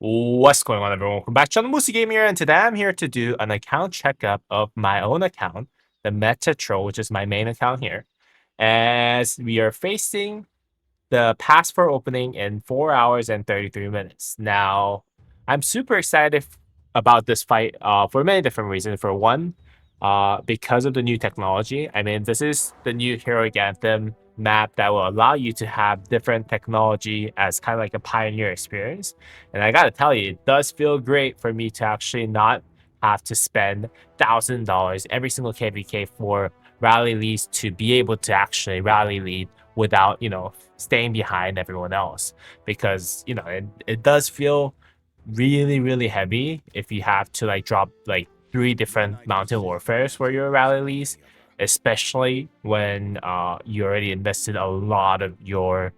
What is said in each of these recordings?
What's going on, everyone? Welcome back to the Moosey Game here, and today I'm here to do an account checkup of my own account, the Meta Troll, which is my main account here, as we are facing the Passport opening in 4 hours and 33 minutes. Now, I'm super excited about this fight for many different reasons. For one, because of the new technology. I mean, this is the new Heroic Anthem map that will allow you to have different technology as kind of like a pioneer experience. And I gotta tell you, it does feel great for me to actually not have to spend $1,000 every single KvK for rally leads to be able to actually rally lead without, staying behind everyone else. Because, it does feel really, really heavy if you have to like drop like 3 different mountain warfares for your rally leads, especially when you already invested a lot of your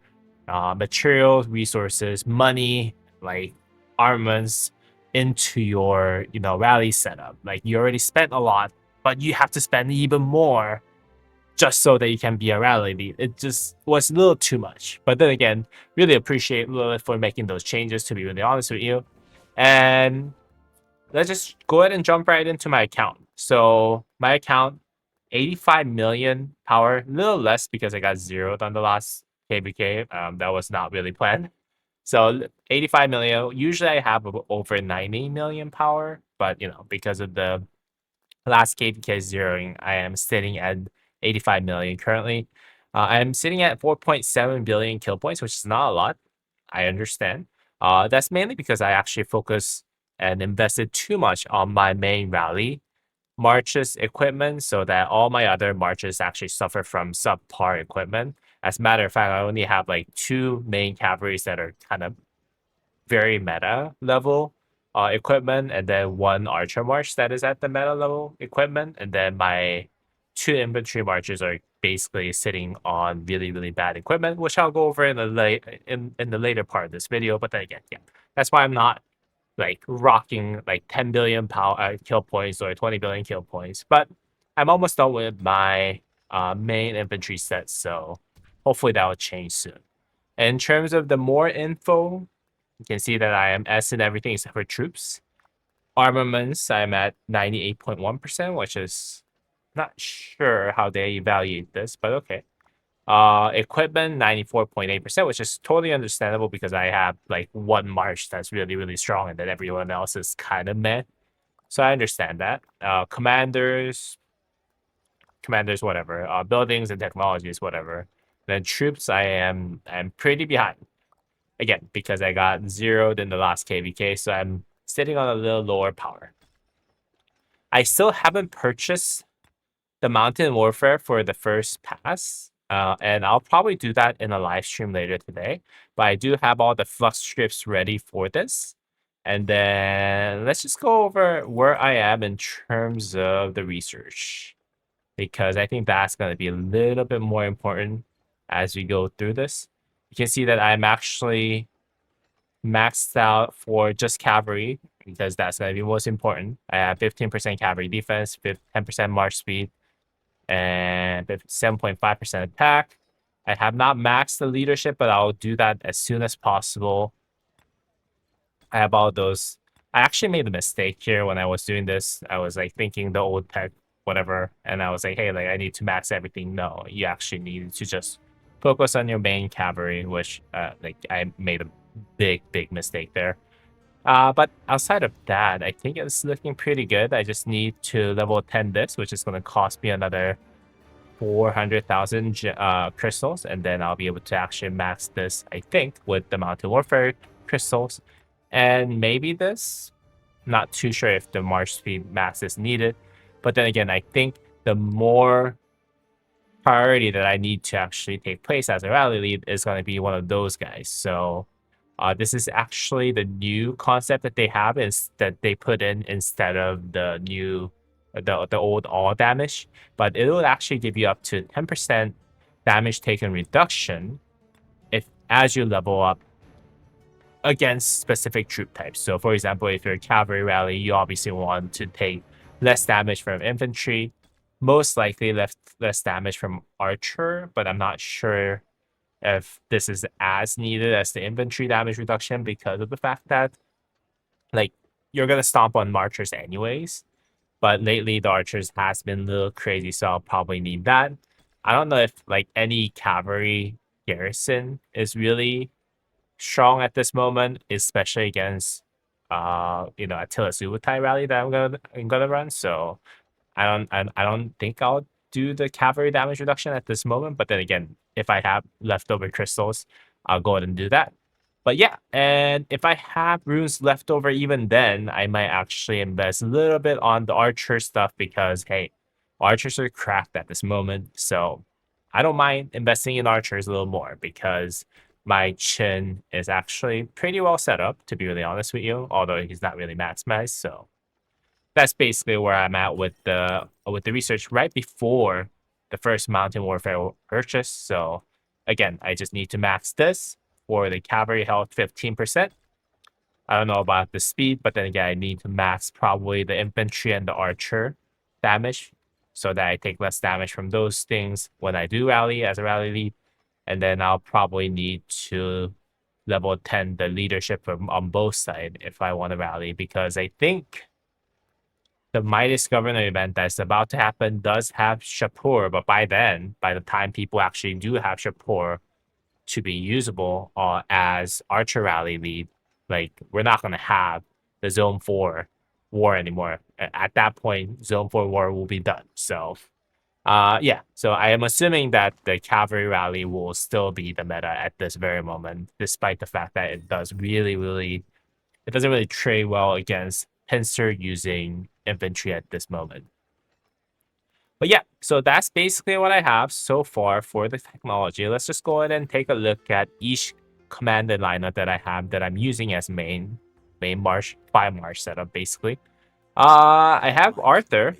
materials, resources, money, like armaments into your rally setup. Like you already spent a lot, but you have to spend even more just so that you can be a rally lead. It just was a little too much. But then again, really appreciate Lilith for making those changes, to be really honest with you. And let's just go ahead and jump right into my account. So my account, 85 million power, a little less because I got zeroed on the last KvK. That was not really planned. So 85 million. Usually I have over 90 million power, but because of the last KvK zeroing, I am sitting at 85 million currently. I'm sitting at 4.7 billion kill points, which is not a lot. I understand. That's mainly because I actually focus and invested too much on my main rally marches equipment so that all my other marches actually suffer from subpar equipment. As a matter of fact, I only have like 2 main cavalries that are kind of very meta level equipment, and then 1 archer march that is at the meta level equipment, and then my 2 infantry marches are basically sitting on really, really bad equipment, which I'll go over in the later part of this video. But then again, yeah, that's why I'm not like rocking like 10 billion kill points or 20 billion kill points. But I'm almost done with my main infantry set, so hopefully that will change soon. In terms of the more info, you can see that I am S in everything except for troops. Armaments, I'm at 98.1%, which is not sure how they evaluate this, but okay. Equipment, 94.8%, which is totally understandable because I have like 1 march that's really, really strong and then everyone else is kind of meh. So I understand that. Commanders, whatever. Buildings and technologies, whatever. Then troops, I'm pretty behind. Again, because I got zeroed in the last KvK, so I'm sitting on a little lower power. I still haven't purchased the Mountain Warfare for the first pass, and I'll probably do that in a live stream later today. But I do have all the flux strips ready for this. And then let's just go over where I am in terms of the research, because I think that's going to be a little bit more important as we go through this. You can see that I'm actually maxed out for just cavalry because that's going to be most important. I have 15% cavalry defense, 10% march speed, and 7.5% attack. I have not maxed the leadership, but I'll do that as soon as possible. I have all those. I actually made a mistake here when I was doing this. I was like thinking the old tech, whatever, and I was like, hey, like I need to max everything. No, you actually need to just focus on your main cavalry, which like I made a big mistake there. But outside of that, I think it's looking pretty good. I just need to level 10 this, which is going to cost me another 400,000 crystals, and then I'll be able to actually max this, I think, with the Mountain Warfare crystals. And maybe this, not too sure if the march speed max is needed. But then again, I think the more priority that I need to actually take place as a rally lead is going to be one of those guys. So this is actually the new concept that they have, is that they put in instead of the new, the old all damage, but it will actually give you up to 10% damage taken reduction if as you level up against specific troop types. So for example, if you're a cavalry rally, you obviously want to take less damage from infantry, most likely less damage from archer, but I'm not sure if this is as needed as the infantry damage reduction because of the fact that like you're gonna stomp on archers anyways. But lately the archers has been a little crazy, so I'll probably need that. I don't know if like any cavalry garrison is really strong at this moment, especially against Attila Subutai rally that I'm gonna run. So I don't think I'll do the cavalry damage reduction at this moment. But then again, if I have leftover crystals, I'll go ahead and do that. But yeah, and if I have runes left over even then, I might actually invest a little bit on the archer stuff because hey, archers are cracked at this moment. So I don't mind investing in archers a little more because my chin is actually pretty well set up, to be really honest with you, although he's not really maximized. So that's basically where I'm at with the research right before the first Mountain Warfare purchase. So again, I just need to max this for the cavalry health 15%. I don't know about the speed, but then again, I need to max probably the infantry and the archer damage so that I take less damage from those things when I do rally as a rally lead. And then I'll probably need to level 10 the leadership on both sides if I want to rally because I think the Midas Governor event that's about to happen does have Shapur, but by then, by the time people actually do have Shapur to be usable as Archer Rally lead, like we're not gonna have the Zone 4 war anymore. At that point, Zone 4 war will be done. So yeah. So I am assuming that the cavalry rally will still be the meta at this very moment, despite the fact that it does it doesn't really trade well against pincer using infantry at this moment. But yeah, so that's basically what I have so far for the technology. Let's just go ahead and take a look at each commanded lineup that I have that I'm using as main march, 5 march setup basically. I have Arthur,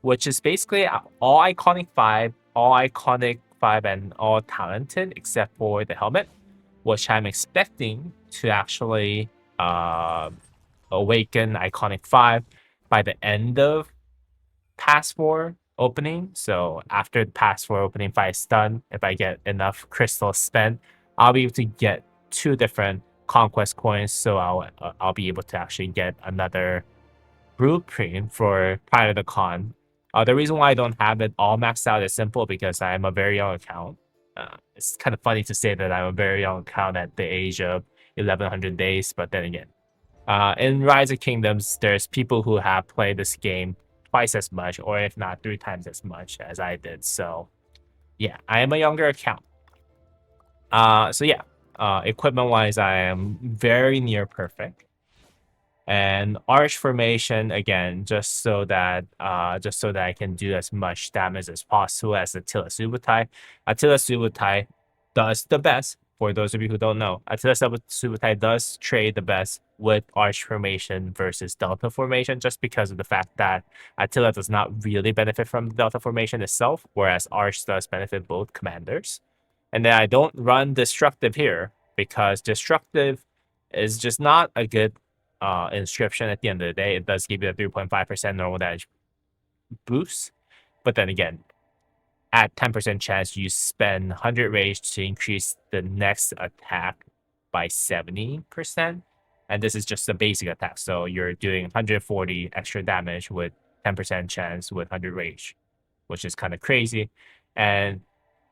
which is basically all iconic 5 and all talented except for the helmet, which I'm expecting to actually awaken iconic 5 by the end of pass 4 opening. So after the pass 4 opening, if I stun, if I get enough crystals spent, I'll be able to get 2 different conquest coins. So I'll be able to actually get another blueprint for Pride of the Con. The reason why I don't have it all maxed out is simple because I'm a very young account. It's kind of funny to say that I'm a very young account at the age of 1100 days, but then again, in Rise of Kingdoms, there's people who have played this game twice as much, or if not 3 times as much as I did. So yeah, I am a younger account. So yeah, equipment wise, I am very near perfect. And arch formation again, just so that I can do as much damage as possible as Attila Subutai. Attila Subutai does the best. For those of you who don't know, Attila Subutai does trade the best with arch formation versus delta formation, just because of the fact that Attila does not really benefit from the delta formation itself, whereas arch does benefit both commanders. And then I don't run destructive here because destructive is just not a good inscription at the end of the day. It does give you a 3.5% normal damage boost. But then again, at 10% chance, you spend 100 rage to increase the next attack by 70%. And this is just a basic attack. So you're doing 140 extra damage with 10% chance with 100 rage, which is kind of crazy. And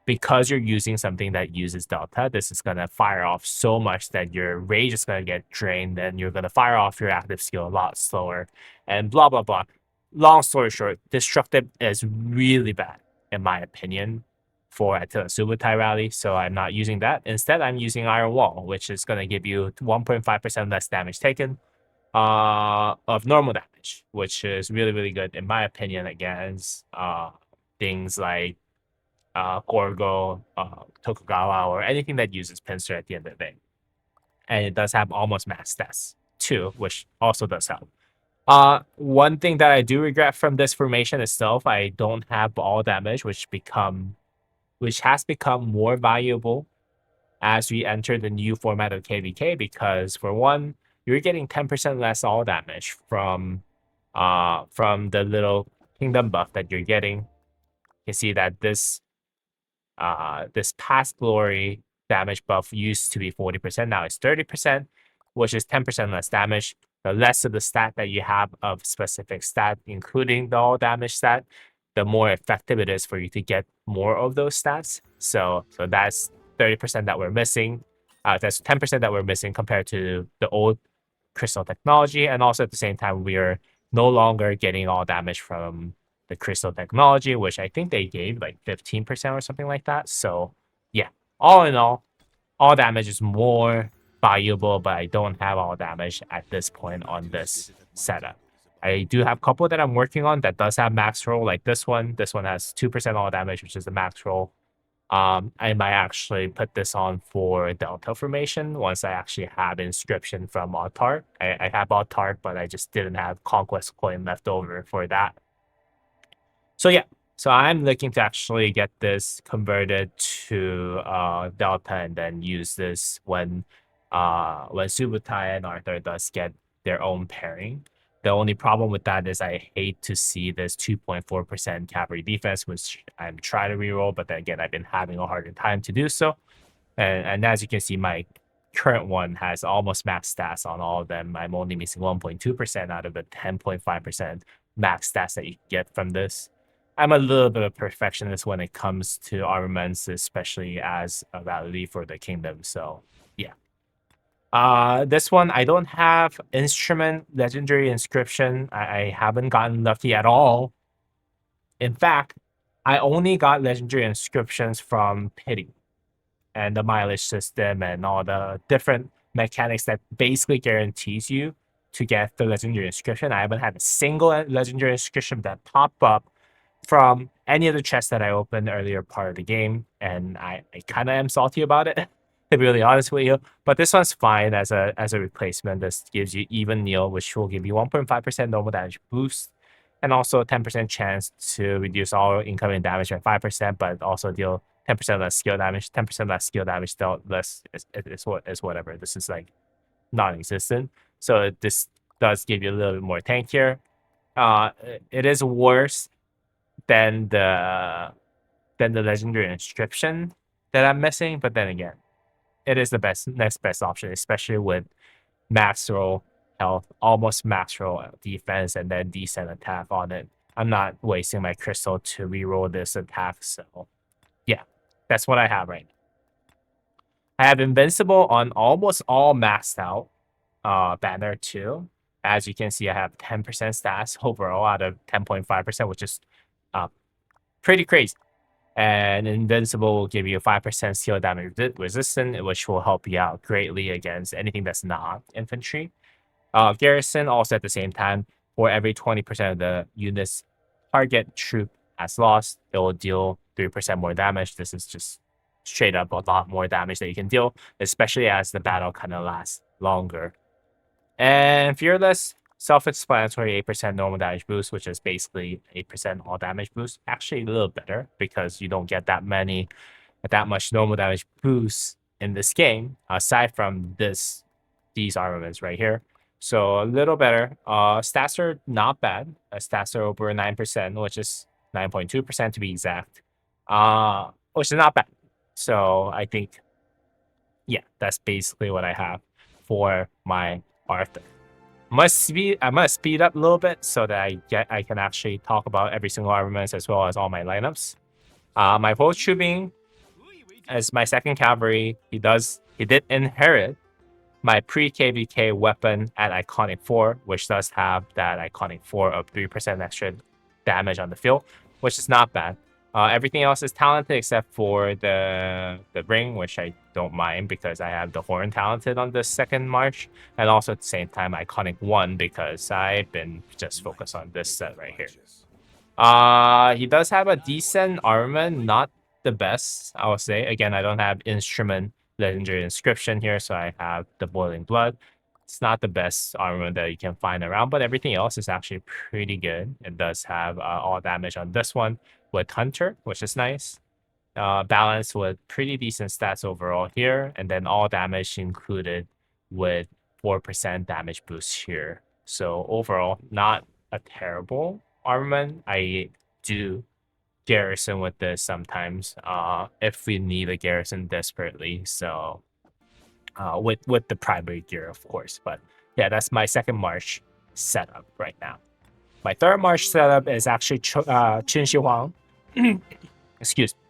because you're using something that uses delta, this is going to fire off so much that your rage is going to get drained and you're going to fire off your active skill a lot slower and blah, blah, blah. Long story short, destructive is really bad, in my opinion, for Attila Subutai rally. So I'm not using that. Instead, I'm using Iron Wall, which is going to give you 1.5% less damage taken of normal damage, which is really, really good, in my opinion, against things like Gorgo, Tokugawa, or anything that uses pincer at the end of the day. And it does have almost max stats too, which also does help. One thing that I do regret from this formation itself, I don't have all damage, which has become more valuable as we enter the new format of KvK, because for one, you're getting 10% less all damage from the little kingdom buff that you're getting. You see that this past glory damage buff used to be 40%, now it's 30%, which is 10% less damage. the less of the stat that you have of specific stat, including the all damage stat, the more effective it is for you to get more of those stats. So that's 30% that we're missing. That's 10% that we're missing compared to the old crystal technology. And also at the same time, we are no longer getting all damage from the crystal technology, which I think they gave like 15% or something like that. So yeah, all in all damage is more valuable, but I don't have all damage at this point on this setup. I do have a couple that I'm working on that does have max roll, like this one. This one has 2% all damage, which is the max roll. I might actually put this on for Delta formation once I actually have inscription from Autark. I have Autark, but I just didn't have Conquest coin left over for that. So yeah, so I'm looking to actually get this converted to Delta and then use this when Subutai and Arthur does get their own pairing. The only problem with that is I hate to see this 2.4% cavalry defense, which I'm trying to reroll, but then again, I've been having a harder time to do so. And as you can see, my current one has almost max stats on all of them. I'm only missing 1.2% out of the 10.5% max stats that you get from this. I'm a little bit of a perfectionist when it comes to armaments, especially as a rally for the kingdom. So yeah. This one I don't have instrument legendary inscription. I haven't gotten lucky at all. In fact, I only got legendary inscriptions from pity and the mileage system and all the different mechanics that basically guarantees you to get the legendary inscription. I haven't had a single legendary inscription that pop up from any of the chests that I opened earlier part of the game, and I kind of am salty about it, to be really honest with you. But this one's fine as a replacement. This gives you even Neil, which will give you 1.5% normal damage boost, and also a 10% chance to reduce all incoming damage by 5%, but also deal 10% less skill damage. 10% less skill damage, dealt less is whatever. This is like non-existent. So this does give you a little bit more tank here. It is worse than the legendary inscription that I'm missing, but then again, it is the next best option, especially with max roll health, almost max roll defense, and then decent attack on it. I'm not wasting my crystal to reroll this attack, so yeah, that's what I have right now. I have invincible on almost all maxed out banner too. As you can see, I have 10% stats overall out of 10.5%, which is pretty crazy. And invincible will give you 5% skill damage resistant, which will help you out greatly against anything that's not infantry. Garrison also at the same time, for every 20% of the unit's target troop has lost, it will deal 3% more damage. This is just straight up a lot more damage that you can deal, especially as the battle kind of lasts longer. And Fearless, self-explanatory 8% normal damage boost, which is basically 8% all damage boost. Actually a little better because you don't get that much normal damage boost in this game, aside from these armaments right here. So a little better. Stats are not bad. Stats are over 9%, which is 9.2% to be exact. Which is not bad. So I think, yeah, that's basically what I have for my Arthur. I'm gonna speed up a little bit so that I can actually talk about every single armaments as well as all my lineups. My post trooping as my second cavalry, he did inherit my pre-KvK weapon at Iconic 4, which does have that Iconic 4 of 3% extra damage on the field, which is not bad. Everything else is talented except for the ring, which I don't mind because I have the horn talented on the second march, and also at the same time Iconic 1 because I've been just focused on this set right here. He does have a decent armament, not the best, I would say. Again, I don't have instrument legendary inscription here, so I have the boiling blood. It's not the best armament that you can find around, but everything else is actually pretty good. It does have all damage on this one with Hunter, which is nice. Balanced with pretty decent stats overall here, and then all damage included with 4% damage boost here. So overall, not a terrible armament. I do Garrison with this sometimes if we need a Garrison desperately. So with the primary gear, of course. But yeah, that's my second March setup right now. My third March setup is actually Qin Shi Huang. Excuse me.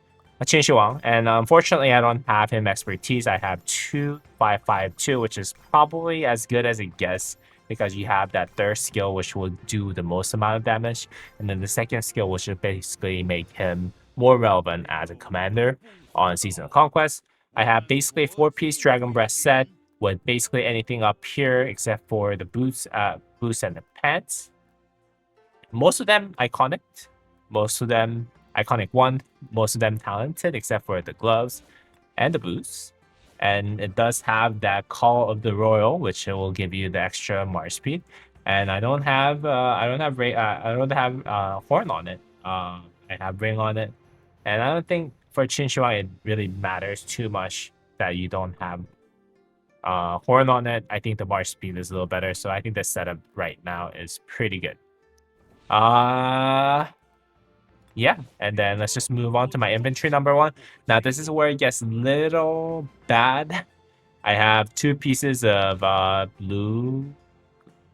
Qin Shi Huang. And unfortunately, I don't have him expertise. I have 2552, which is probably as good as it gets because you have that third skill, which will do the most amount of damage. And then the second skill, which will basically make him more relevant as a commander on Season of Conquest. I have basically a 4-piece Dragon Breath set with basically anything up here except for the boots and the pants. Most of them iconic. Most of them iconic 1. Most of them talented except for the gloves and the boots. And it does have that Call of the Royal, which will give you the extra march speed. And I don't have horn on it. I have ring on it, and I don't think for Qin Shi Huang it really matters too much that you don't have horn on it. I think the march speed is a little better, so I think the setup right now is pretty good. Yeah, and then let's just move on to my inventory number 1. Now this is where it gets a little bad. I have 2 pieces of blue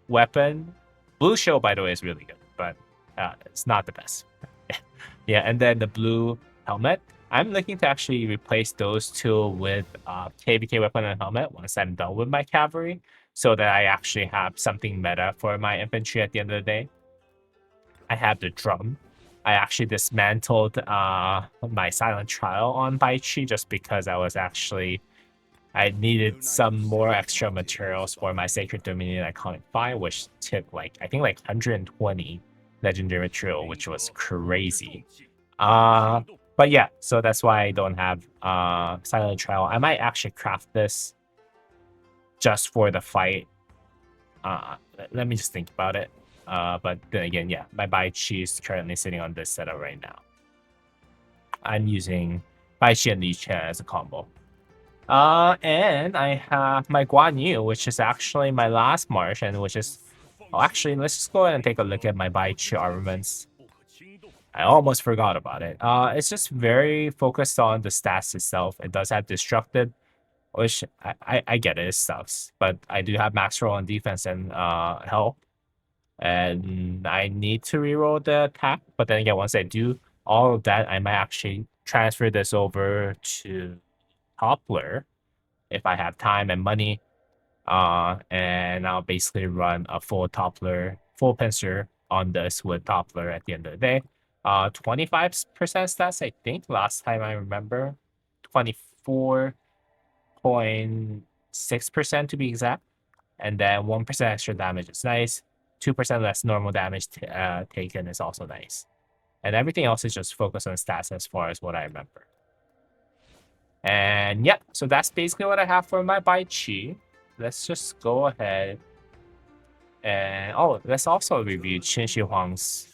weapon. Blue shield, by the way, is really good, but it's not the best. Yeah, and then the blue helmet. I'm looking to actually replace those 2 with KvK weapon and helmet once I'm done with my cavalry, so that I actually have something meta for my infantry at the end of the day. I have the drum. I actually dismantled my silent trial on Baichi just because I needed some more extra materials for my Sacred Dominion Iconic 5, which took I think 120 legendary material, which was crazy. But yeah, so that's why I don't have silent trial. I might actually craft this just for the fight. Let me just think about it. But then again, yeah, my Baichi is currently sitting on this setup right now. I'm using Baichi and Li Chen as a combo. And I have my Guan Yu, which is actually my last march, and which is... Oh, actually, let's just go ahead and take a look at my Baichi armaments. I almost forgot about it. It's just very focused on the stats itself. It does have Destructive, which I get it sucks, but I do have max roll on defense and health. And I need to reroll the attack, but then again, once I do all of that, I might actually transfer this over to Toppler if I have time and money. And I'll basically run a full Toppler, full pincer on this with Toppler at the end of the day. 25% stats, I think, last time I remember. 24.6% to be exact. And then 1% extra damage is nice. 2% less normal damage taken is also nice. And everything else is just focused on stats as far as what I remember. And yeah, so that's basically what I have for my Baichi. Let's just go ahead and... Oh, let's also review Qin Shi Huang's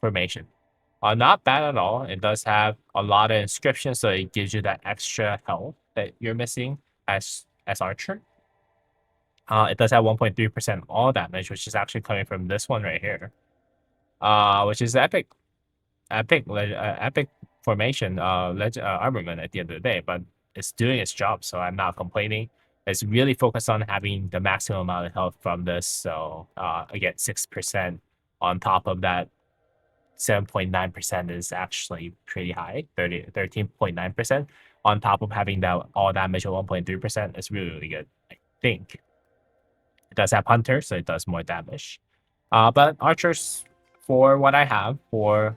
formation. Not bad at all. It does have a lot of inscriptions, so it gives you that extra health that you're missing as Archer. It does have 1.3% all damage, which is actually coming from this one right here, which is epic formation, armament at the end of the day. But it's doing its job, so I'm not complaining. It's really focused on having the maximum amount of health from this. So again, 6% on top of that. 7.9% is actually pretty high. 13.9% on top of having that all damage at 1.3% is really, really good, I think. It does have Hunter, so it does more damage. But Archers, for what I have, for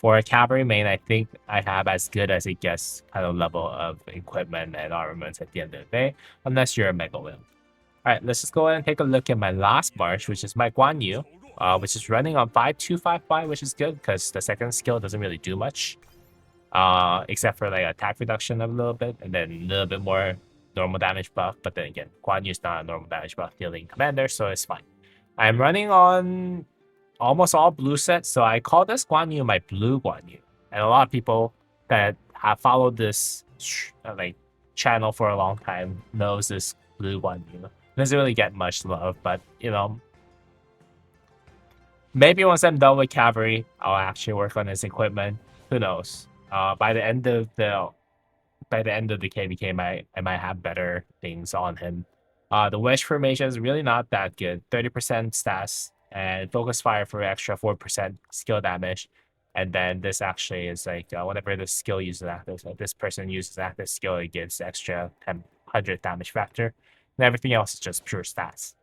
a cavalry main, I think I have as good as it gets kind of level of equipment and armaments at the end of the day, unless you're a Mega Whale. Alright, let's just go ahead and take a look at my last march, which is my Guan Yu, which is running on 5255, which is good because the second skill doesn't really do much, except for attack reduction a little bit, and then a little bit more normal damage buff. But then again, Guan Yu is not a normal damage buff dealing commander, so it's fine. I'm running on almost all blue sets, so I call this Guan Yu my blue Guan Yu. And a lot of people that have followed this channel for a long time knows this blue Guan Yu. Doesn't really get much love, but maybe once I'm done with cavalry, I'll actually work on his equipment. Who knows? By the end of the KvK, I might have better things on him. The wedge formation is really not that good. 30% stats and focus fire for extra 4% skill damage. And then this actually is like whenever the skill uses active, so this person uses active skill, it gives extra 100 damage factor. And everything else is just pure stats.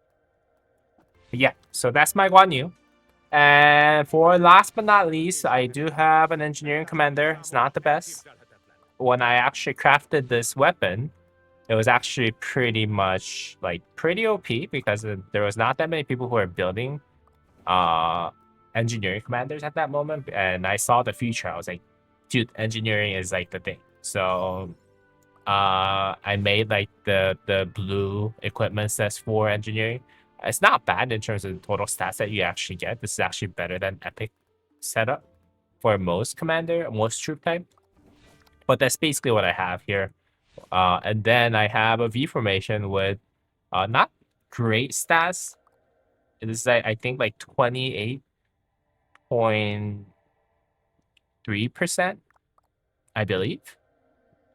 But yeah, so that's my Guan Yu. And for last but not least, I do have an engineering commander. It's not the best. When I actually crafted this weapon, it was actually pretty much like pretty OP because there was not that many people who were building engineering commanders at that moment. And I saw the future. I was like, dude, engineering is like the thing. So I made like the blue equipment sets for engineering. It's not bad in terms of the total stats that you actually get. This is actually better than epic setup for most commander, most troop type. But that's basically what I have here. And then I have a V formation with not great stats. It is like I think like 28.3%, I believe.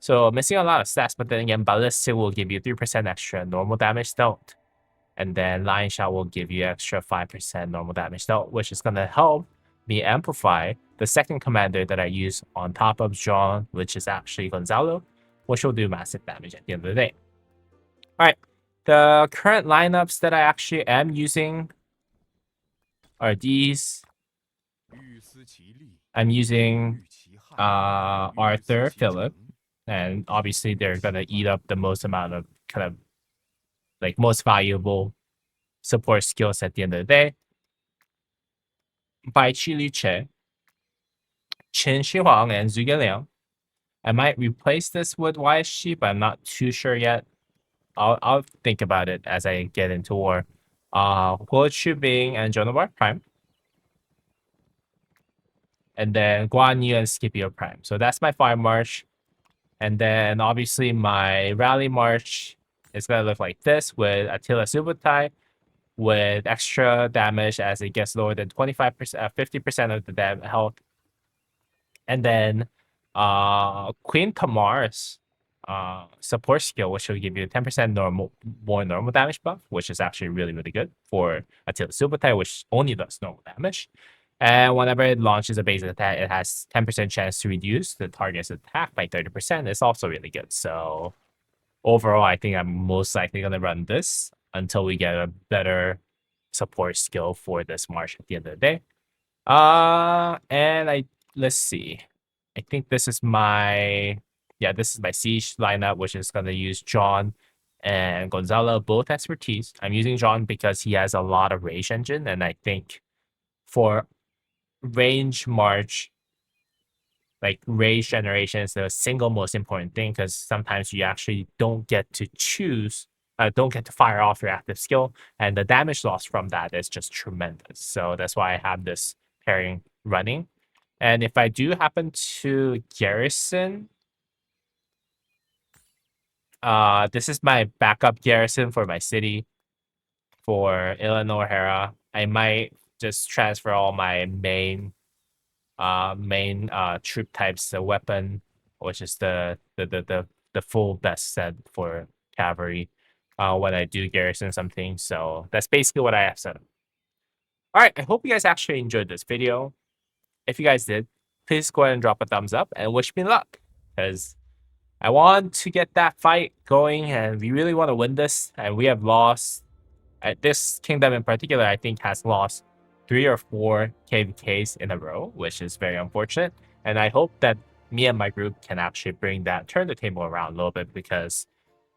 So missing a lot of stats, but then again, ballistic will give you 3% extra, normal damage don't. And then Lion Shot will give you extra 5% normal damage don't, which is gonna help me amplify the second commander that I use on top of John, which is actually Gonzalo, which will do massive damage at the end of the day. All right, the current lineups that I actually am using are these. I'm using Arthur, Philip, and obviously they're gonna eat up the most amount of kind of like most valuable support skills at the end of the day. Bai Qi Li Che, Chen Xihuang, and Zhu Liang. I might replace this with YSG, but I'm not too sure yet. I'll think about it as I get into war. Huo Chubing and Joan of Arc Prime. And then Guan Yu and Scipio Prime. So that's my fire march. And then obviously my rally march is gonna look like this with Attila Subotai with extra damage as it gets lower than 25%, 50% of the health. And then Queen Tamar's support skill, which will give you 10% more normal damage buff, which is actually really, really good for Attila Subotai, which only does normal damage. And whenever it launches a base attack, it has 10% chance to reduce the target's attack by 30%. It's also really good. So overall, I think I'm most likely going to run this until we get a better support skill for this march at the end of the day. And let's see. I think this is my siege lineup, which is gonna use John and Gonzalo, both expertise. I'm using John because he has a lot of rage engine, and I think for range march, like rage generation is the single most important thing because sometimes you actually don't get to choose, don't get to fire off your active skill, and the damage loss from that is just tremendous. So that's why I have this pairing running. And if I do happen to Garrison, this is my backup Garrison for my city for Illinois O'Hara. I might just transfer all my main troop types, the weapon, which is the full best set for cavalry, when I do Garrison something. So that's basically what I have set up. All right, I hope you guys actually enjoyed this video. If you guys did, please go ahead and drop a thumbs up and wish me luck, because I want to get that fight going and we really want to win this. And we have lost, this kingdom in particular, I think has lost 3 or 4 KvKs in a row, which is very unfortunate. And I hope that me and my group can actually turn the table around a little bit because,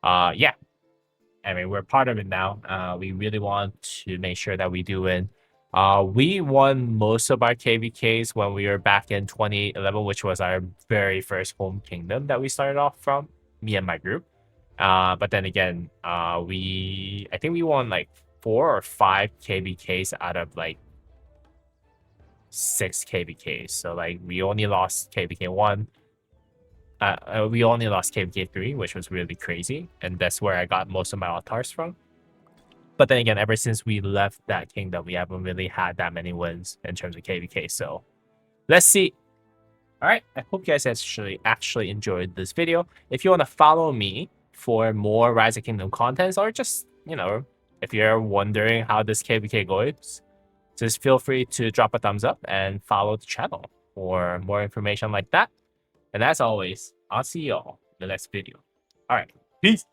yeah, I mean, we're part of it now. We really want to make sure that we do win. We won most of our KvKs when we were back in 2011, which was our very first home kingdom that we started off from, me and my group. But then again, I think we won like 4 or 5 KvKs out of like 6 KvKs. So like we only lost KvK 1. We only lost KvK 3, which was really crazy. And that's where I got most of my altars from. But then again, ever since we left that kingdom, we haven't really had that many wins in terms of KvK. So let's see. All right, I hope you guys actually enjoyed this video. If you want to follow me for more Rise of Kingdom contents or just if you're wondering how this KvK goes, just feel free to drop a thumbs up and follow the channel for more information like that. And as always, I'll see y'all in the next video. All right, peace.